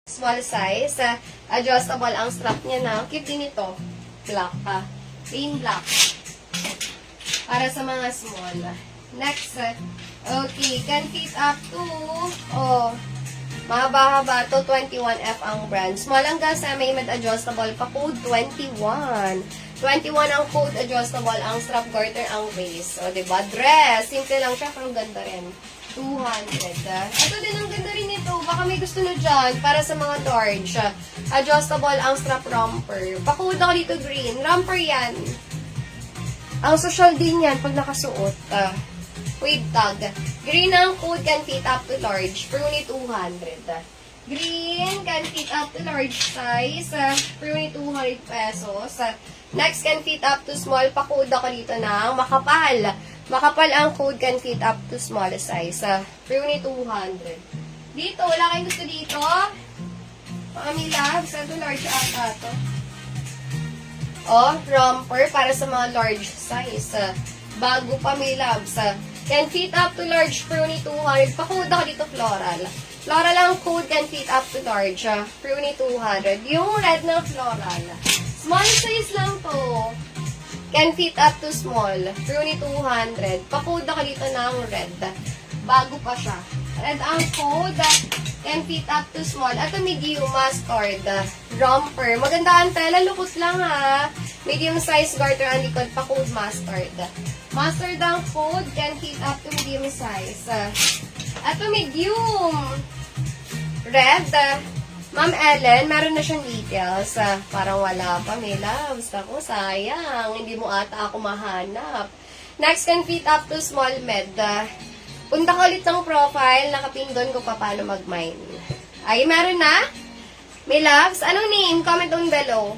Small size. Adjustable ang strap niya na. Cute din ito. Black ha. Plain black. Para sa mga small. Next. Okay. Can fit up to, mahaba-haba to. 21F ang brand. Small hanggang sa may adjustable pa. Code 21. 21 ang code, adjustable ang strap, garter ang waist. O, diba? Dress. Simple lang siya, pero ganda rin. 200. Ito din, ang ganda rin ito. Baka may gusto na dyan para sa mga large. Adjustable ang strap romper. Pakuod ako dito green. Romper yan. Ang social din yan pag nakasuot. Wave tag. Green ang code, can fit up to large. For only 200. Green, can fit up to large size. For only 200 pesos. Next, can fit up to small. Pakuod ako dito ng makapal. Makapal ang code, can fit up to small size. For only 200. Dito, wala kayong gusto dito. Mga milabs. Ito, large ata to. Romper para sa mga large size. Bago pa, milabs. Can fit up to large for only 200. Pakuod ako dito, floral. Floral ang code, can fit up to large. For only 200. Yung red na floral. Small size lang to. Can fit up to small. For only 200. Pakuod ako dito ng red. Bago pa siya. Red ang code. Can fit up to small. Ito medium mustard. Romper. Maganda ang tela. Lukot lang ha. Medium size garter ang likod. Pakuod mustard. Mustard ang code. Can fit up to medium size. Ito medium. Red. Ma'am Ellen, meron na siyang details. Parang wala pa, may loves. Ako, sayang. Hindi mo ata ako mahanap. Next, can fit up to small med. Punta ko ulit ng profile. Nakapin doon kung paano mag-mine. Ay, meron na? May loves? Anong name? Comment down below.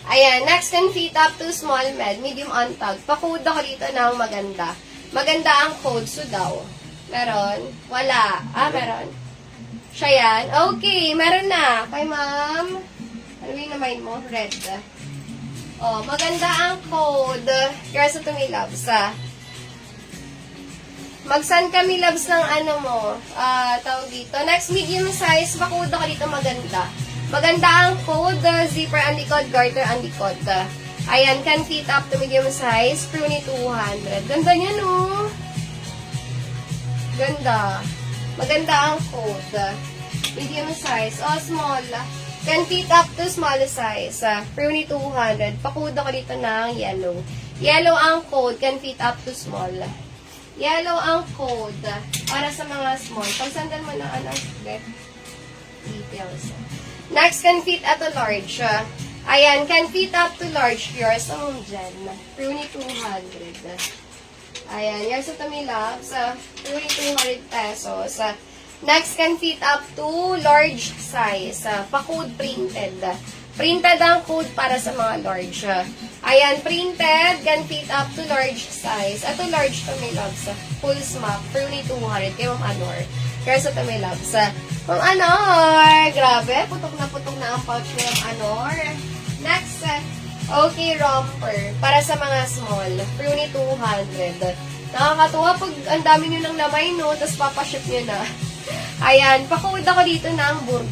Ayan, next, can fit up to small med. Medium untag. Pakuod ako dito ng maganda. Maganda ang code. So daw. Meron? Wala. Meron. Siya yan. Okay, meron na. Kay ma'am. Ano yung na-mind mo? Red. Maganda ang code. Kaya sa tumilabs. Mag-send kami labs ng ano mo. Tawag dito. Next, medium size. Pakuod ako dito maganda. Maganda ang code. Zipper ang likod. Garter ang likod. Ayan, can fit up to medium size. For only 200. Ganda niya, no? Ganda. Maganda ang code. Medium size. Small. Can fit up to small size. For only 200. Pakuod ako dito ng yellow. Yellow ang code. Can fit up to small. Yellow ang code. Para sa mga small. Pagsandan mo na details. Next, can fit at a large. Ayan, can fit up to large. Yours ang dyan. For only 200. Ayan, yours sa Tamilabs. For only 200 pesos. Next, can fit up to large size. Pa-code printed. Printed ang code para sa mga large. Ayan, printed, can fit up to large size. Ito large Tamilabs. Full smack. For only 200. Kay Ma'am Anor. Kaya sa Tamilabs. Ma'am Anor! Grabe, putok na ang pouch ni Ma'am Anor. Next, okay, romper. Para sa mga small. For only 200. Nakakatuwa pag ang dami nyo ng lamay, no? Tapos papaship nyo na. Ayan, pakuod ako dito ng burger.